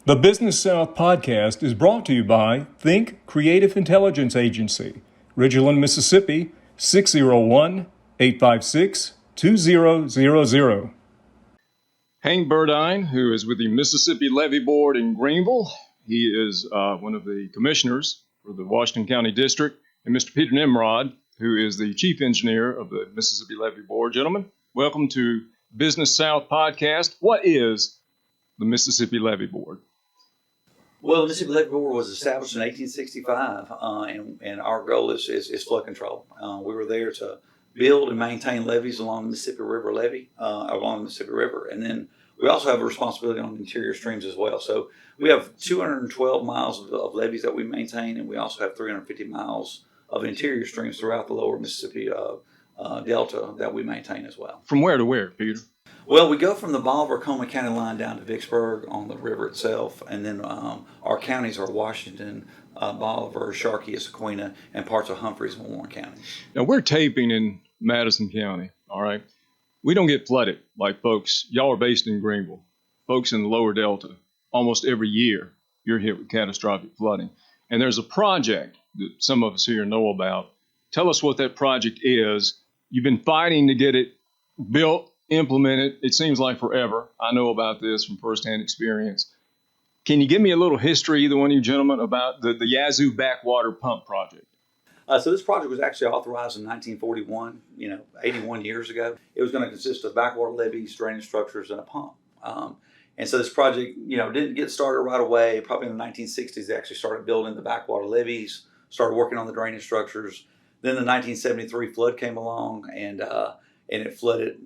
The Business South podcast is brought to you by Think Creative Intelligence Agency, Ridgeland, Mississippi, 601-856-2000. Hank Burdine, who is with the Mississippi Levee Board in Greenville. He is one of the commissioners for the Washington County District, and Mr. Peter Nimrod, who is the chief engineer of the Mississippi Levee Board. Gentlemen, welcome to Business South podcast. What is the Mississippi Levee Board? Well, the Mississippi Levee Board was established in 1865, and our goal is flood control. We were there to build and maintain levees along the Mississippi River along the Mississippi River. And then we also have a responsibility on interior streams as well. So we have 212 miles of levees that we maintain, and we also have 350 miles of interior streams throughout the lower Mississippi Delta that we maintain as well. From where to where, Peter? Well, we go from the Bolivar-Coleman County line down to Vicksburg on the river itself, and then our counties are Washington, Bolivar, Sharkey, Essequina, and parts of Humphreys and Warren County. Now, we're taping in Madison County, all right? We don't get flooded like folks. Y'all are based in Greenville. Folks in the lower Delta, almost every year, you're hit with catastrophic flooding. And there's a project that some of us here know about. Tell us what that project is. You've been fighting to get it built, implemented. It seems like forever. I know about this from firsthand experience. Can you give me a little history, either one of you gentlemen, about the Yazoo Backwater pump project? So this project was actually authorized in 1941, 81 years ago. It was going to consist of backwater levees, drainage structures, and a pump. And so this project, didn't get started right away. Probably in the 1960s, they actually started building the backwater levees, started working on the drainage structures. Then the 1973 flood came along, and it flooded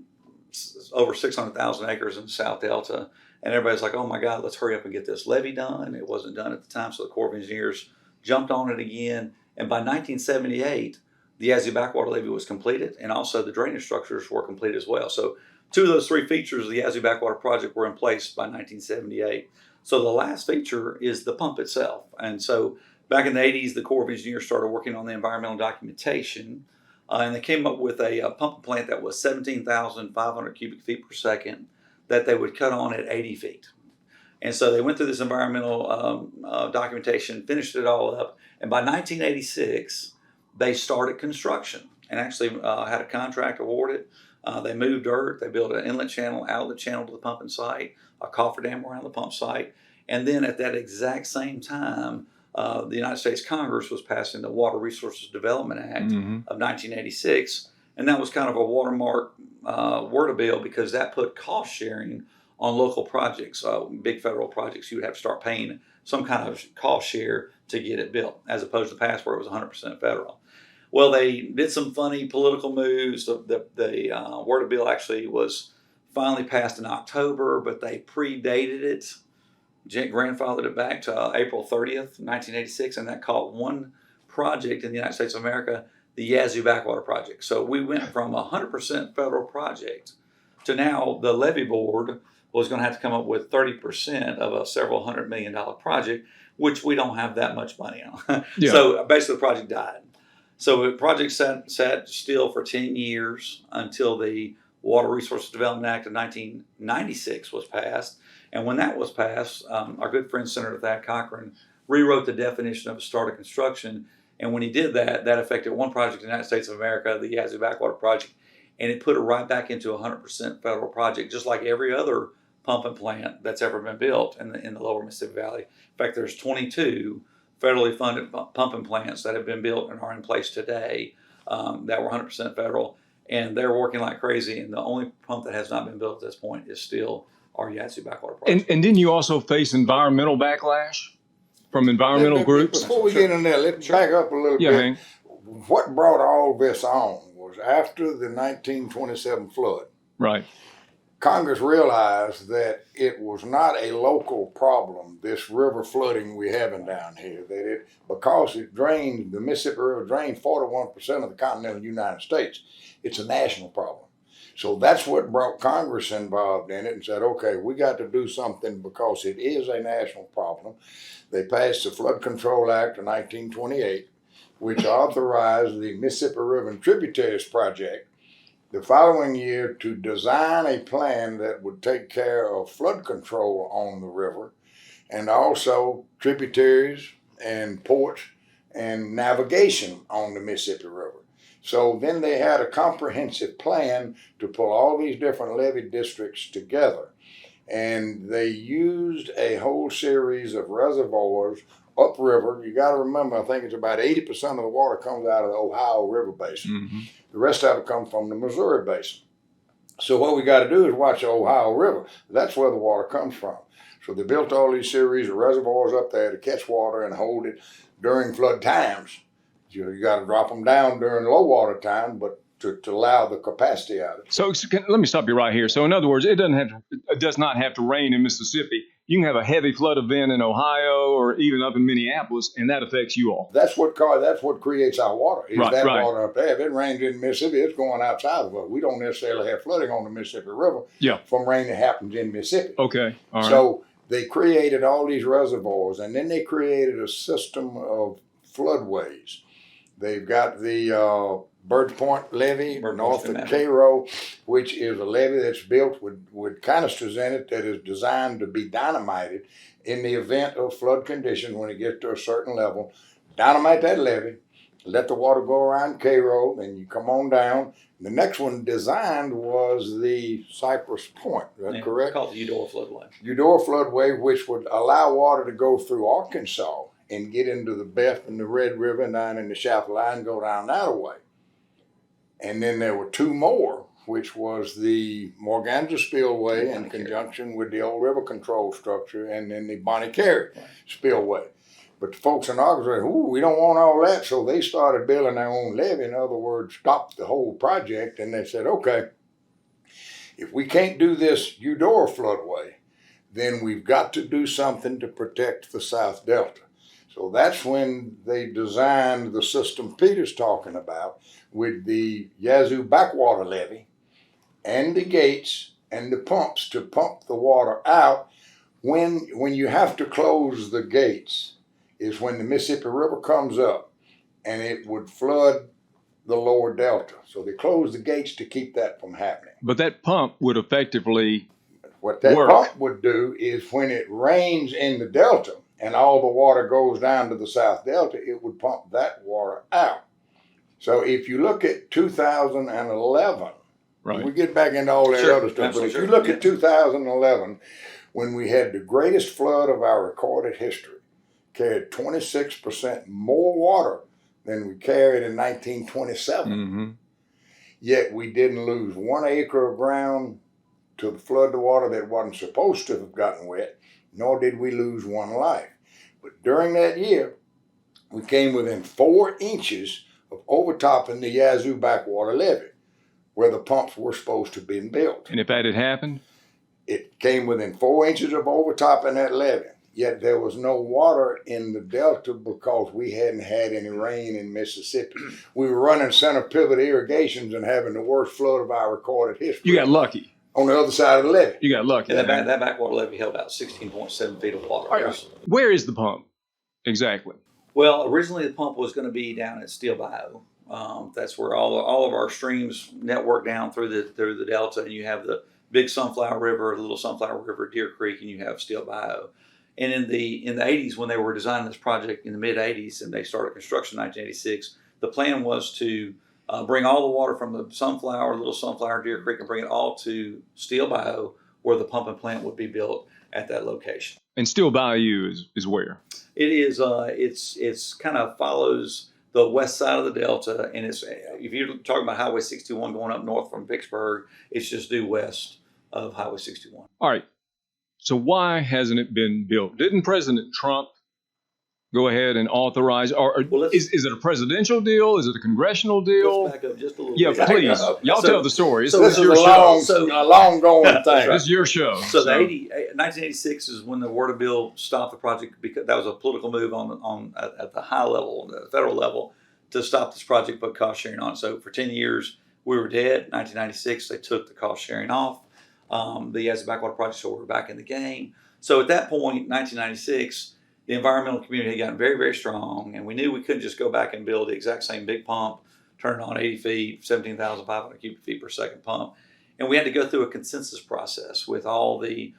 over 600,000 acres in the South Delta. And everybody's like, oh my God, let's hurry up and get this levee done. It wasn't done at the time, so the Corps of Engineers jumped on it again. And by 1978, the Yazoo Backwater Levee was completed, and also the drainage structures were completed as well. So two of those three features of the Yazoo Backwater project were in place by 1978. So the last feature is the pump itself. And so back in the 80s, the Corps of Engineers started working on the environmental documentation, and they came up with a pumping plant that was 17,500 cubic feet per second that they would cut on at 80 feet. And so they went through this environmental documentation, finished it all up, and by 1986, they started construction and actually had a contract awarded. They moved dirt, they built an inlet channel, outlet channel to the pumping site, a cofferdam around the pump site, and then at that exact same time, the United States Congress was passing the Water Resources Development Act of 1986, and that was kind of a watermark word of bill because that put cost sharing on local projects. Big federal projects, you would have to start paying some kind of cost share to get it built, as opposed to the past where it was 100% federal. Well, they did some funny political moves. The word of bill actually was finally passed in October, but they predated it, grandfathered it back to April 30th, 1986, and that caught one project in the United States of America, the Yazoo Backwater Project. So we went from a 100% federal project to now the Levee Board was going to have to come up with 30% of a several $100 million project, which we don't have that much money on. Yeah. So basically the project died. So the project sat still for 10 years until the Water Resources Development Act of 1996 was passed. And when that was passed, our good friend Senator Thad Cochran rewrote the definition of a start of construction. And when he did that, that affected one project in the United States of America, the Yazoo Backwater Project, and it put it right back into a 100% federal project, just like every other pumping plant that's ever been built in the lower Mississippi Valley. In fact, there's 22 federally funded pumping plants that have been built and are in place today that were 100% federal, and they're working like crazy. And the only pump that has not been built at this point is still our Yazoo Backwater project. And didn't you also face environmental backlash from environmental groups? Before we get in there, let's back up a little bit. Hank. What brought all this on was after the 1927 flood. Right. Congress realized that it was not a local problem, this river flooding we're having down here, because the Mississippi River drained 41% of the continental United States. It's a national problem. So that's what brought Congress involved in it and said, okay, we got to do something because it is a national problem. They passed the Flood Control Act of 1928, which authorized the Mississippi River and Tributaries Project the following year to design a plan that would take care of flood control on the river and also tributaries and ports and navigation on the Mississippi River. So then they had a comprehensive plan to pull all these different levee districts together. And they used a whole series of reservoirs upriver. You got to remember, I think it's about 80% of the water comes out of the Ohio River Basin. Mm-hmm. The rest of it comes from the Missouri Basin. So what we got to do is watch the Ohio River. That's where the water comes from. So they built all these series of reservoirs up there to catch water and hold it during flood times. You got to drop them down during low water time, but to allow the capacity out of it. So let me stop you right here. So in other words, it does not have to rain in Mississippi. You can have a heavy flood event in Ohio or even up in Minneapolis, and that affects you all. That's what creates our water. Is Right, that right. water up there? If it rains in Mississippi, it's going outside of us. We don't necessarily have flooding on the Mississippi River from rain that happens in Mississippi. Okay, all right. So they created all these reservoirs, and then they created a system of floodways. They've got the Birds Point levee north of Cairo, which is a levee that's built with canisters in it that is designed to be dynamited in the event of flood conditions when it gets to a certain level. Dynamite that levee, let the water go around Cairo, then you come on down. The next one designed was the Cypress Point, is that correct? Called the Eudora Floodway. Eudora Floodway, which would allow water to go through Arkansas and get into the Beth and the Red River and down in the Chapelin and go down that way. And then there were two more, which was the Morganza Spillway in conjunction with the old river control structure, and then the Bonnie Carey Spillway. But the folks in Arkansas said, we don't want all that, so they started building their own levee. In other words, stopped the whole project, and they said, okay, if we can't do this Eudora Floodway, then we've got to do something to protect the South Delta. So that's when they designed the system Peter's talking about, with the Yazoo Backwater levee and the gates and the pumps to pump the water out. When you have to close the gates is when the Mississippi River comes up and it would flood the lower delta. So they closed the gates to keep that from happening. But that pump would effectively What that pump would do is when it rains in the delta and all the water goes down to the South Delta, it would pump that water out. So if you look at 2011, we get back into all that other stuff, but if you look at 2011, when we had the greatest flood of our recorded history, carried 26% more water than we carried in 1927. Mm-hmm. Yet we didn't lose 1 acre of ground to flood the water that wasn't supposed to have gotten wet, nor did we lose one life. But during that year, we came within 4 inches of overtopping the Yazoo Backwater levee, where the pumps were supposed to have been built. And if that had happened? It came within 4 inches of overtopping that levee. Yet there was no water in the delta because we hadn't had any rain in Mississippi. We were running center pivot irrigations and having the worst flood of our recorded history. You got lucky. On the other side of the levee. You got lucky. And that backwater levee held about 16.7 feet of water. Right. Where is the pump exactly? Well, originally the pump was going to be down at Steel Bayou. That's where all of our streams network down through the delta, and you have the big Sunflower River, the little Sunflower River, Deer Creek, and you have Steel Bayou. And in the 80s, when they were designing this project in the mid 80s, and they started construction in 1986, the plan was to bring all the water from the Little Sunflower, Deer Creek, and bring it all to Steel Bayou, where the pumping plant would be built at that location. And Steel Bayou is where? It is. It's kind of follows the west side of the delta, and it's, if you're talking about Highway 61 going up north from Vicksburg, it's just due west of Highway 61. All right. So why hasn't it been built? Didn't President Trump go ahead and authorize, or is it a presidential deal? Is it a congressional deal? Let's back up just a little bit. Yeah, please. Y'all tell the story. This is your show. A long going thing. This is your show. So 1986 is when the Word of Bill stopped the project, because that was a political move at the high level, the federal level, to stop this project, put cost sharing on. So for 10 years we were dead. 1996 they took the cost sharing off. The Yazoo Backwater project, so we're back in the game. So at that point, 1996, the environmental community had gotten very, very strong, and we knew we couldn't just go back and build the exact same big pump, turn it on 80 feet, 17,500 cubic feet per second pump. And we had to go through a consensus process with all the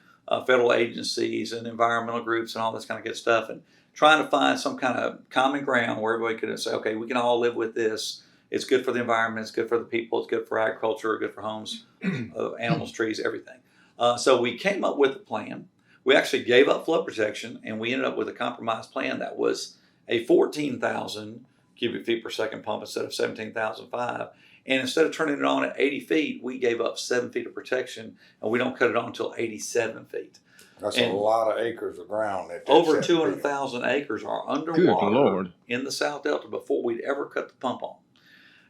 federal agencies and environmental groups and all this kind of good stuff, and trying to find some kind of common ground where everybody could say, okay, we can all live with this. It's good for the environment. It's good for the people. It's good for agriculture. Good for homes, animals, trees, everything. So we came up with a plan. We actually gave up flood protection, and we ended up with a compromise plan that was a 14,000 cubic feet per second pump instead of 17,005. And instead of turning it on at 80 feet, we gave up 7 feet of protection, and we don't cut it on until 87 feet. That's And a lot of acres of ground. over 200,000 acres are Good underwater Lord. in the South Delta before we'd ever cut the pump on.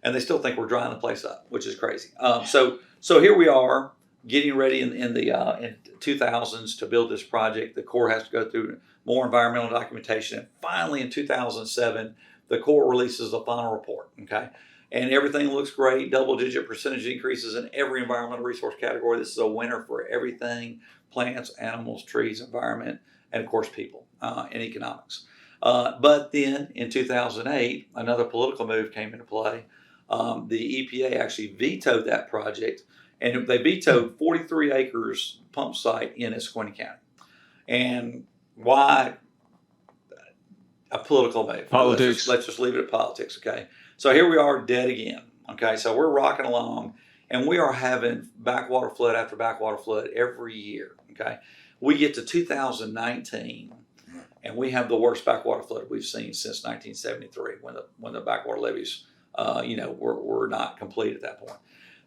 And they still think we're drying the place up, which is crazy. So here we are getting ready in the 2000s to build this project. The Corps has to go through more environmental documentation. And finally, in 2007, the Corps releases the final report, okay? And everything looks great, double-digit percentage increases in every environmental resource category. This is a winner for everything: plants, animals, trees, environment, and of course people, and economics. But then in 2008, another political move came into play. The EPA actually vetoed that project, and they vetoed 43 acres pump site in Essequibo County. And why? A political move. Politics. Let's just leave it at politics, okay? So here we are, dead again, okay? So we're rocking along, and we are having backwater flood after backwater flood every year, okay? We get to 2019, and we have the worst backwater flood we've seen since 1973, when the backwater levees, were not complete at that point.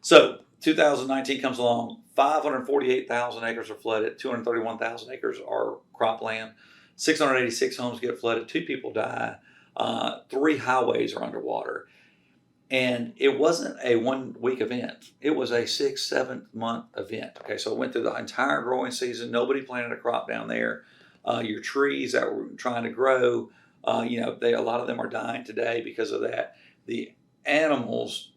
So 2019 comes along, 548,000 acres are flooded, 231,000 acres are cropland, 686 homes get flooded, 2 people die, 3 highways are underwater. And it wasn't a 1 week event. It was a 6-7 month event. Okay, so it went through the entire growing season. Nobody planted a crop down there. Your trees that were trying to grow, a lot of them are dying today because of that. The animals,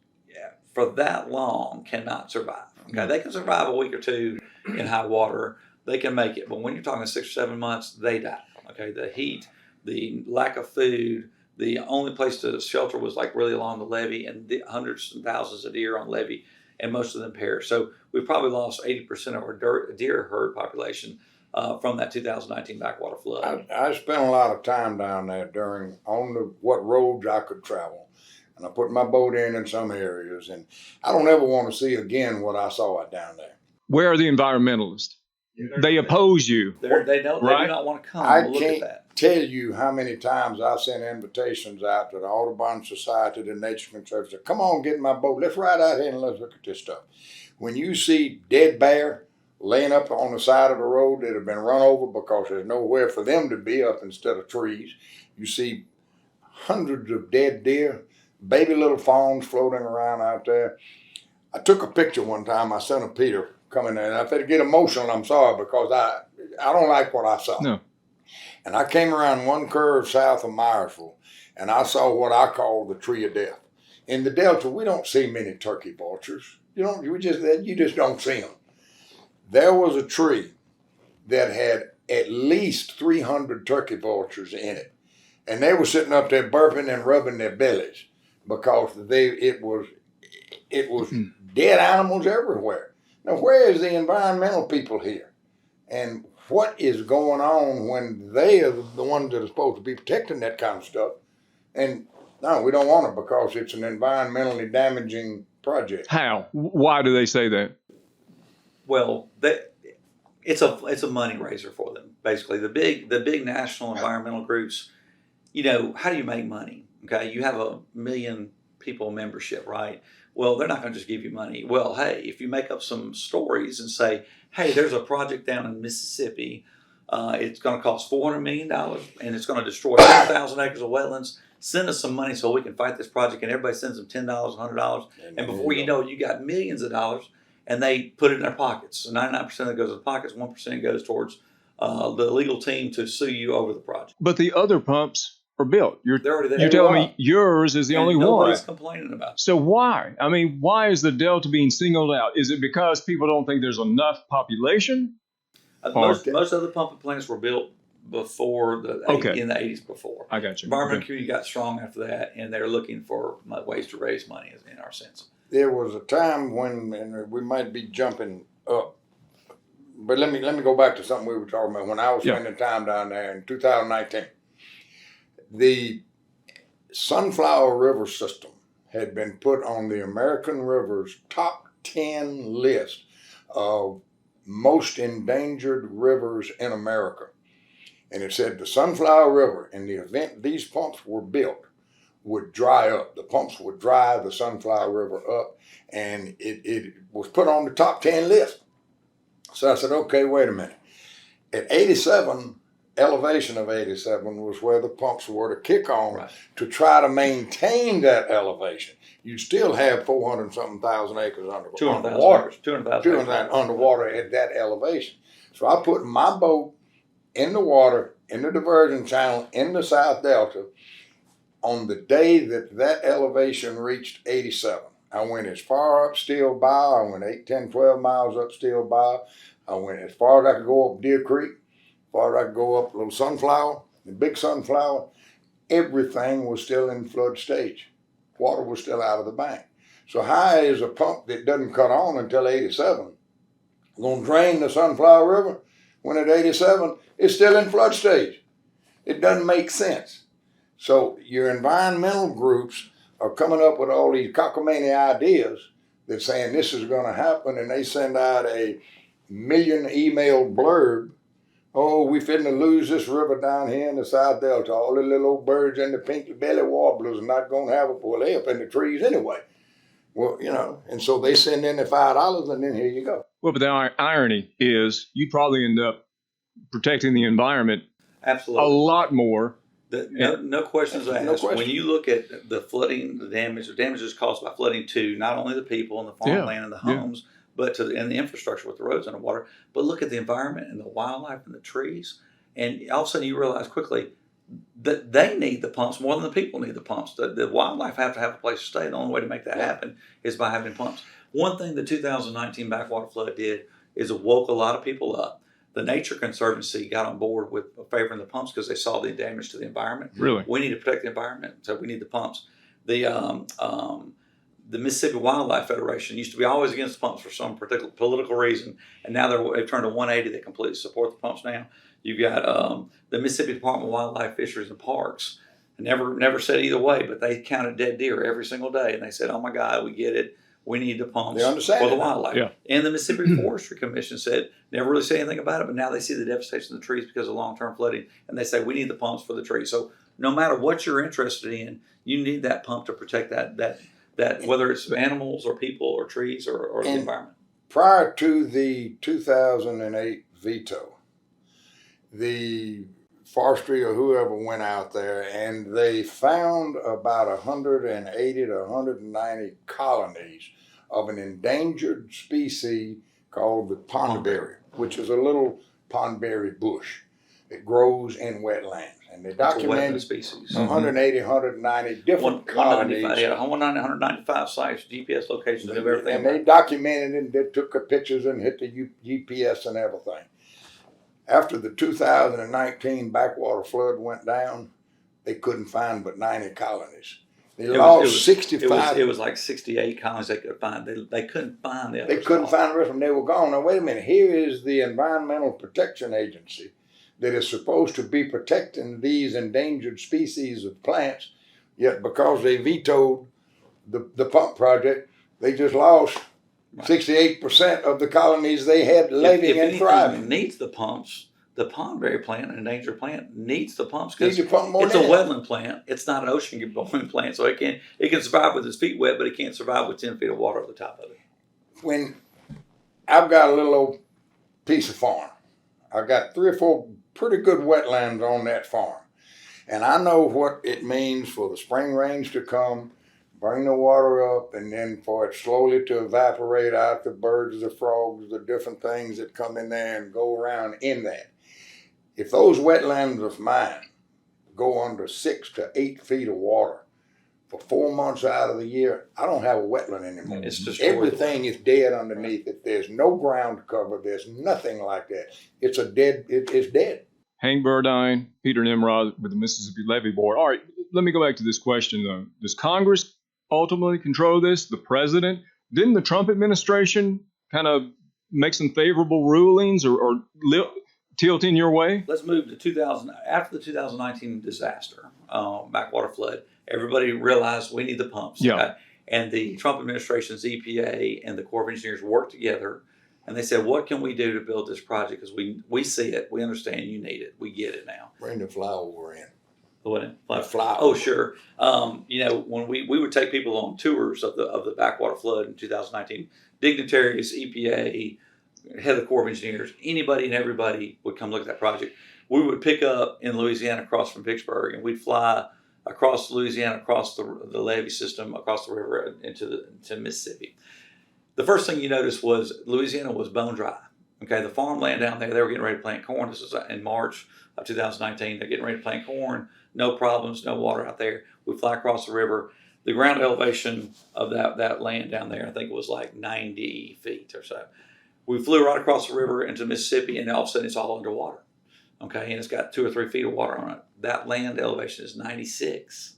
for that long, cannot survive. Okay, they can survive a week or 2 in high water. They can make it, but when you're talking 6 or 7 months, they die. Okay, the heat, the lack of food, the only place to shelter was like really along the levee, and the hundreds and thousands of deer on levee, and most of them perished. So we probably lost 80% of our deer herd population from that 2019 backwater flood. I spent a lot of time down there what roads I could travel. And I put my boat in some areas, and I don't ever want to see again what I saw down there. Where are the environmentalists? They oppose you. They do not want to come look at that. I can't tell you how many times I sent invitations out to the Audubon Society, the Nature Conservancy. Come on, get in my boat. Let's ride out here and let's look at this stuff. When you see dead bear laying up on the side of the road that have been run over because there's nowhere for them to be up instead of trees, you see hundreds of dead deer, baby little fawns floating around out there. I took a picture one time. My son and Peter coming in, and I had to get emotional. I'm sorry, because I don't like what I saw. No. And I came around one curve south of Myersville, and I saw what I call the tree of death. In the Delta, we don't see many turkey vultures. You just don't see them. There was a tree that had at least 300 turkey vultures in it, and they were sitting up there burping and rubbing their bellies because it was dead animals everywhere. Now, where is the environmental people here? And what is going on when they are the ones that are supposed to be protecting that kind of stuff? And no, we don't want it because it's an environmentally damaging project. How? Why do they say that? Well, it's a money raiser for them, basically. The big national environmental groups, how do you make money? Okay, you have 1 million people membership, right? Well, they're not going to just give you money. Well, hey, if you make up some stories and say, hey, there's a project down in Mississippi, it's going to cost $400 million, and it's going to destroy 10,000 acres of wetlands. Send us some money so we can fight this project, and everybody sends them $10, $100, and before you know it, you got millions of dollars, and they put it in their pockets. So 99% of it goes in the pockets, 1% goes towards the legal team to sue you over the project. But the other pumps are built. They're already there. You're telling me yours is the only one. Nobody's complaining about it. So why? I mean, why is the Delta being singled out? Is it because people don't think there's enough population? Most of the pumping plants were built before in the 80s before. I got you. Environmental community got strong after that, and they're looking for ways to raise money, in our sense. There was a time when, and we might be jumping up but let me go back to something we were talking about when I was Yeah. spending time down there in 2019. The Sunflower River system had been put on the American River's top 10 list of most endangered rivers in America. And it said the Sunflower River, in the event these pumps were built, would dry up. The pumps would dry the Sunflower River up, and it was put on the top 10 list. So I said, okay, wait a minute. At 87, elevation of 87 was where the pumps were to kick on Right. to try to maintain that elevation. You'd still have 400-something thousand acres underwater. 200,000 underwater at that elevation. So I put my boat in the water, in the diversion channel, in the South Delta, on the day that that elevation reached 87. I went as far up Steel Bow. I went 8, 10, 12 miles up Steel Bow. I went as far as I could go up Deer Creek, as far as I could go up Little Sunflower, the Big Sunflower. Everything was still in flood stage. Water was still out of the bank. So how is a pump that doesn't cut on until 87 going to drain the Sunflower River when at 87 it's still in flood stage? It doesn't make sense. So your environmental groups are coming up with all these cockamamie ideas that saying this is going to happen, and they send out a million email blurb. Oh, we finna lose this river down here in the South Delta. All the little old birds and the pink belly warblers are not going to have a well, they up in the trees anyway. Well, and so they send in the $5, and then here you go. Well, but the irony is you'd probably end up protecting the environment Absolutely. a lot more. No questions asked. No question. When you look at the flooding, the damage is caused by flooding to not only the people and the farmland and the homes, but and the infrastructure with the roads underwater. But look at the environment and the wildlife and the trees. And all of a sudden you realize quickly that they need the pumps more than the people need the pumps. The wildlife have to have a place to stay. The only way to make that happen is by having pumps. One thing the 2019 backwater flood did is it woke a lot of people up. The Nature Conservancy got on board with favoring the pumps because they saw the damage to the environment. Really? We need to protect the environment, so we need the pumps. The Mississippi Wildlife Federation used to be always against the pumps for some particular political reason, and now they've turned to 180. They completely support the pumps now. You've got the Mississippi Department of Wildlife, Fisheries, and Parks. Never said either way, but they counted dead deer every single day, and they said, "Oh my God, we get it. We need the pumps for the wildlife." Yeah. And the Mississippi Forestry Commission said, never really said anything about it, but now they see the devastation of the trees because of long-term flooding, and they say, we need the pumps for the trees. So no matter what you're interested in, you need that pump to protect that whether it's animals or people or trees or the environment. Prior to the 2008 veto, the forestry or whoever went out there and they found about 180 to 190 colonies of an endangered species called the pondberry, which is a little pondberry bush. It grows in wetlands. And they documented species. 180, 190 different colonies. 195 sites, GPS locations, of everything. And they documented it, and they took pictures and hit the GPS and everything. After the 2019 backwater flood went down, they couldn't find but 90 colonies. They lost 65. It was like 68 colonies they could find. They couldn't find the others. They couldn't find the rest of them. They were gone. Now, wait a minute. Here is the Environmental Protection Agency that is supposed to be protecting these endangered species of plants, yet because they vetoed the pump project, they just lost 68% of the colonies they had living and thriving. Needs the pumps. The pondberry plant, an endangered plant, needs the pumps Needs because to pump more it's a than wetland plant. It's not an ocean-going plant, so it can survive with its feet wet, but it can't survive with 10 feet of water over the top of it. When I've got a little old piece of farm, I've got 3 or 4 pretty good wetlands on that farm, and I know what it means for the spring rains to come, bring the water up, and then for it slowly to evaporate out, the birds, the frogs, the different things that come in there and go around in that. If those wetlands of mine go under 6 to 8 feet of water for 4 months out of the year, I don't have a wetland anymore. It's just everything is dead underneath it. There's no ground cover. There's nothing like that. It's dead. Hank Burdine, Peter Nimrod with the Mississippi Levee Board. All right, let me go back to this question, though. Does Congress ultimately control this? The president? Didn't the Trump administration kind of make some favorable rulings or tilt in your way? Let's move to 2000. After the 2019 disaster, backwater flood, everybody realized we need the pumps. Yeah. Okay? And the Trump administration's EPA and the Corps of Engineers worked together, and they said, what can we do to build this project? Because we see it. We understand you need it. We get it now. Bring the flyover in. What? The flyover. Oh, sure. When we would take people on tours of the backwater flood in 2019, dignitaries, EPA, head of the Corps of Engineers, anybody and everybody would come look at that project. We would pick up in Louisiana across from Vicksburg, and we'd fly across Louisiana, across the levee system, across the river into Mississippi. The first thing you noticed was Louisiana was bone dry. Okay, the farmland down there, they were getting ready to plant corn. This was in March of 2019. They're getting ready to plant corn. No problems, no water out there. We fly across the river. The ground elevation of that land down there, I think it was like 90 feet or so. We flew right across the river into Mississippi, and all of a sudden it's all underwater. Okay, and it's got 2 or 3 feet of water on it. That land elevation is 96.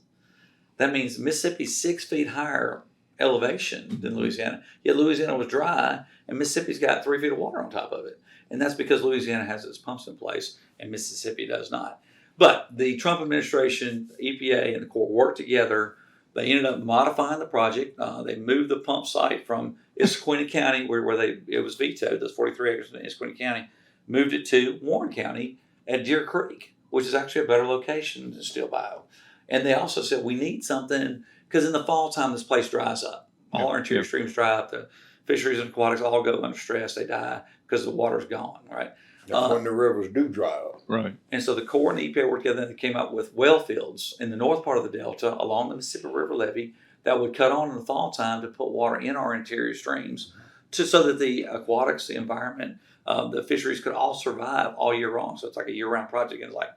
That means Mississippi's 6 feet higher elevation than Louisiana. Yet Louisiana was dry, and Mississippi's got 3 feet of water on top of it. And that's because Louisiana has its pumps in place, and Mississippi does not. But the Trump administration, EPA, and the Corps worked together. They ended up modifying the project. They moved the pump site from Issaquah County, where it was vetoed, those 43 acres in Issaquah County, moved it to Warren County at Deer Creek, which is actually a better location than Steel Bio. And they also said we need something, because in the fall time this place dries up. All our interior streams dry up. The fisheries and aquatics all go under stress. They die because the water's gone, right? That's when the rivers do dry up. Right. And so the Corps and the EPA worked together, and they came up with well fields in the north part of the Delta along the Mississippi River levee that would cut on in the fall time to put water in our interior streams so that the aquatics, the environment, the fisheries could all survive all year long. So it's like a year-round project. And it's like,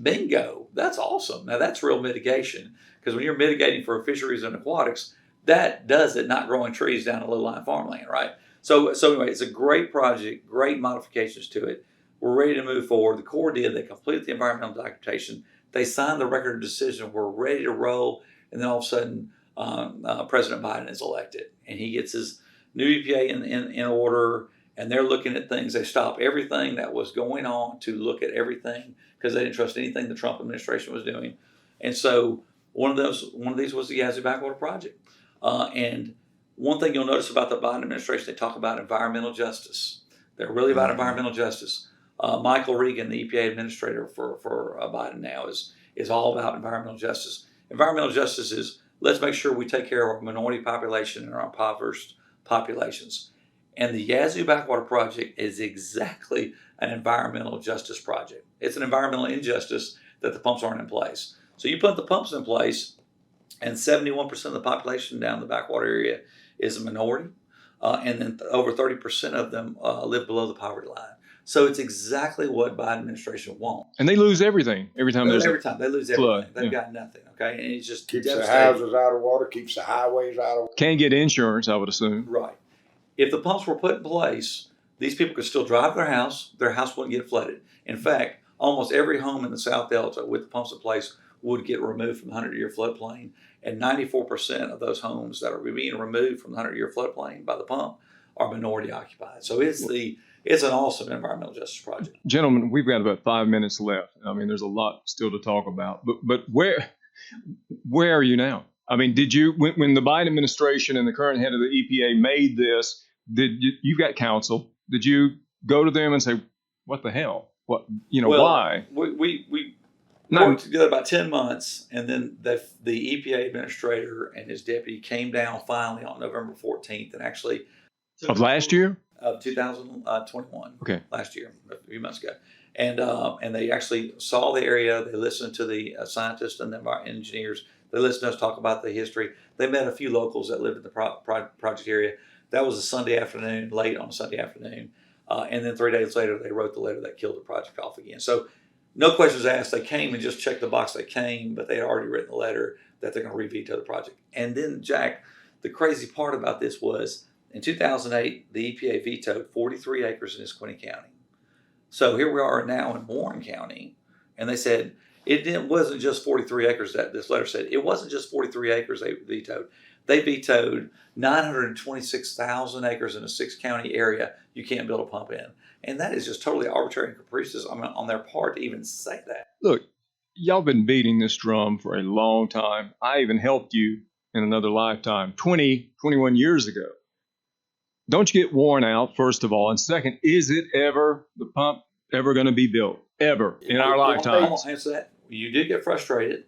bingo, that's awesome. Now that's real mitigation, because when you're mitigating for fisheries and aquatics, that does it, not growing trees down a low-lying farmland, right? So anyway, it's a great project, great modifications to it. We're ready to move forward. The Corps did. They completed the environmental documentation. They signed the record of decision. We're ready to roll. And then all of a sudden, President Biden is elected, and he gets his new EPA in order, and they're looking at things. They stopped everything that was going on to look at everything because they didn't trust anything the Trump administration was doing. And so one of these was the Yazoo Backwater project. And one thing you'll notice about the Biden administration, they talk about environmental justice. They're really about environmental justice. Michael Regan, the EPA administrator for Biden now, is all about environmental justice. Environmental justice is, let's make sure we take care of our minority population and our impoverished populations. And the Yazoo Backwater project is exactly an environmental justice project. It's an environmental injustice that the pumps aren't in place. So you put the pumps in place, and 71% of the population down the backwater area is a minority, and then over 30% of them live below the poverty line. So it's exactly what Biden administration wants. And they lose everything every time there's Every time they lose everything, flood. they've got nothing. Okay, and it's just Keeps the devastating. houses out of water, keeps the highways out of water. Can't get insurance, I would assume. Right. If the pumps were put in place, these people could still drive their house wouldn't get flooded. In fact, almost every home in the South Delta with the pumps in place would get removed from the 100-year floodplain. And 94% of those homes that are being removed from the 100-year floodplain by the pump are minority occupied. So it's an awesome environmental justice project. Gentlemen, we've got about 5 minutes left. I mean, there's a lot still to talk about. But where are you now? I mean, did you, when the Biden administration and the current head of the EPA made this, you've got counsel, did you go to them and say, what the hell? Why? We worked together about 10 months, and then the EPA administrator and his deputy came down finally on November 14th, and actually of last year? Of 2021. Okay. Last year, a few months ago. And they actually saw the area. They listened to the scientists and the engineers. They listened to us talk about the history. They met a few locals that lived in the project area. That was a Sunday afternoon, late on a Sunday afternoon. And then 3 days later, they wrote the letter that killed the project off again. So no questions asked. They came and just checked the box. They came, but they had already written the letter that they're going to re-veto the project. And then, Jack, the crazy part about this was in 2008, the EPA vetoed 43 acres in Issaquah County. So here we are now in Warren County, and they said wasn't just 43 acres that this letter said. It wasn't just 43 acres they vetoed. They vetoed 926,000 acres in a 6-county area you can't build a pump in. And that is just totally arbitrary and capricious on their part to even say that. Look, y'all been beating this drum for a long time. I even helped you in another lifetime 21 years ago. Don't you get worn out, first of all? And second, is the pump ever going to be built? Ever in our lifetimes? I'll answer that. You did get frustrated,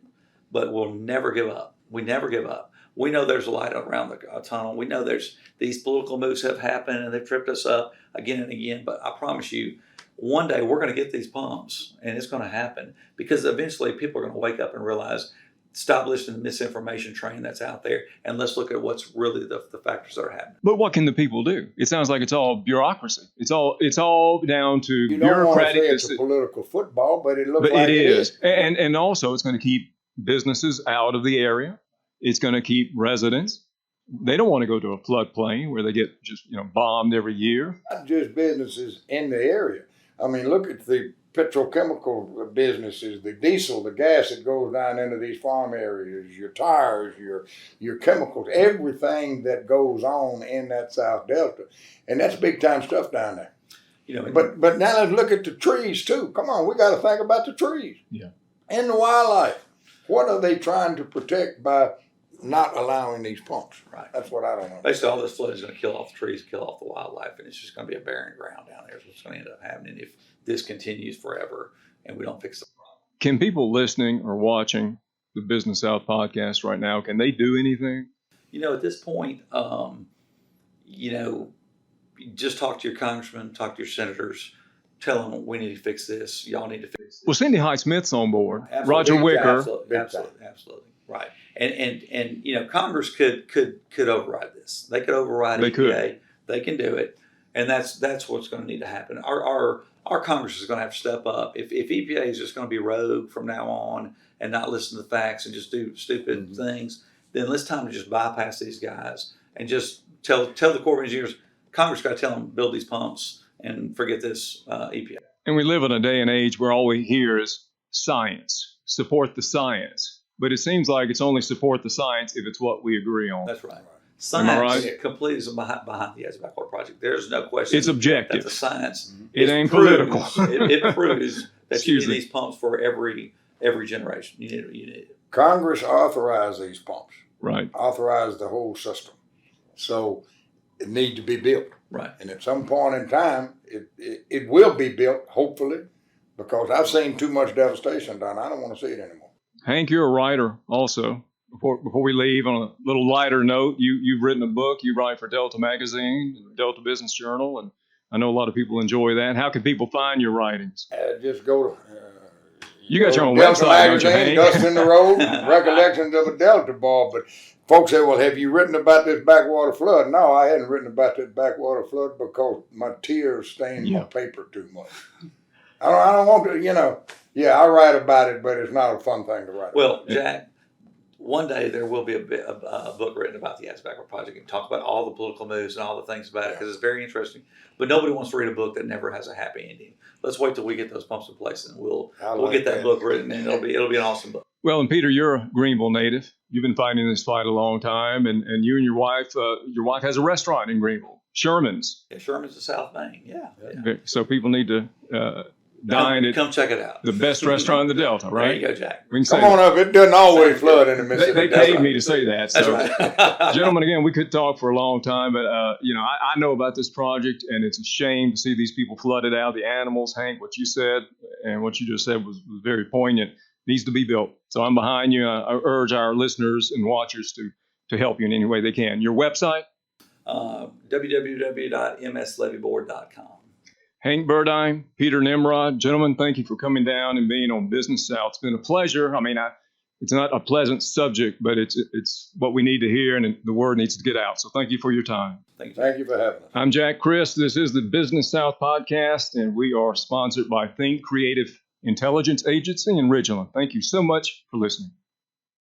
but we'll never give up. We never give up. We know there's a light around the tunnel. We know there's these political moves have happened and they've tripped us up again and again. But I promise you, one day we're going to get these pumps, and it's going to happen because eventually people are going to wake up and realize, stop listening to the misinformation train that's out there, and let's look at what's really the factors that are happening. But what can the people do? It sounds like it's all bureaucracy. It's all down to You don't bureaucratic. want to say it's a political football, but it looks But like it is. And also it's going to keep businesses out of the area. It's going to keep residents. They don't want to go to a floodplain where they get just bombed every year. Not just businesses in the area. I mean, look at the petrochemical businesses, the diesel, the gas that goes down into these farm areas, your tires, your chemicals, everything that goes on in that South Delta. And that's big time stuff down there. But now let's look at the trees too. Come on, we got to think about the trees. Yeah. And the wildlife. What are they trying to protect by not allowing these pumps? Right. That's what I don't know. Basically, all this flood is going to kill off the trees, kill off the wildlife, and it's just going to be a barren ground down there. Is what's going to end up happening if this continues forever and we don't fix the problem. Can people listening or watching the Business South podcast right now, can they do anything? At this point, just talk to your congressman, talk to your senators, tell them we need to fix this. Y'all need to fix this. Well, Cindy Hyde-Smith's on board. Absolutely. Roger Wicker. Absolutely. Right. And Congress could override this. They could override EPA. Could. They can do it. And that's what's going to need to happen. Our Congress is going to have to step up. If EPA is just going to be rogue from now on and not listen to the facts and just do stupid things, then it's time to just bypass these guys and just tell the Corps of Engineers, Congress got to tell them build these pumps and forget this EPA. And we live in a day and age where all we hear is science, support the science. But it seems like it's only support the science if it's what we agree on. That's right. Am I Science right? completely is behind the Yazoo Backwater project. There's no question. It's objective. That the science It ain't proves, political. it proves that you Excuse need me. these pumps for every generation. You need it. Congress authorized these pumps, Right. authorized the whole system. So it needs to be built. Right. And at some point in time, it will be built, hopefully, because I've seen too much devastation done. I don't want to see it anymore. Hank, you're a writer also. Before we leave, on a little lighter note, you've written a book. You write for Delta Magazine, Delta Business Journal, and I know a lot of people enjoy that. How can people find your writings? Just go to You got your own Delta website, don't you, Magazine, Hank? Dust in the Road, Recollections of a Delta Ball. But folks say, well, have you written about this backwater flood? No, I hadn't written about this backwater flood because my tears stained my paper too much. I don't want to, yeah, I write about it, but it's not a fun thing to write about. Well, Jack, one day there will be a book written about the Yazoo Backwater Project and talk about all the political moves and all the things about it because it's very interesting. But nobody wants to read a book that never has a happy ending. Let's wait till we get those pumps in place and we'll get that book written, and it'll be an awesome book. Well, and Peter, you're a Greenville native. You've been fighting this fight a long time, and you and your wife has a restaurant in Greenville, Sherman's. Yeah, Sherman's of South Main. Yeah. So people need to dine at Come check it out. the best restaurant in the Delta, right? There you go, Jack. We can say Come on up. It doesn't always flood in the They Mississippi. paid me to say that. That's So, right. gentlemen, again, we could talk for a long time, but I know about this project, and it's a shame to see these people flooded out. The animals, Hank, what you said and what you just said was very poignant. Needs to be built. So I'm behind you. I urge our listeners and watchers to help you in any way they can. Your website? www.mslevyboard.com. Hank Burdine, Peter Nimrod. Gentlemen, thank you for coming down and being on Business South. It's been a pleasure. I mean, it's not a pleasant subject, but it's what we need to hear, and the word needs to get out. So thank you for your time. Thank you. Thank you for having us. I'm Jack Chris. This is the Business South podcast, and we are sponsored by Think Creative Intelligence Agency in Ridgeland. Thank you so much for listening.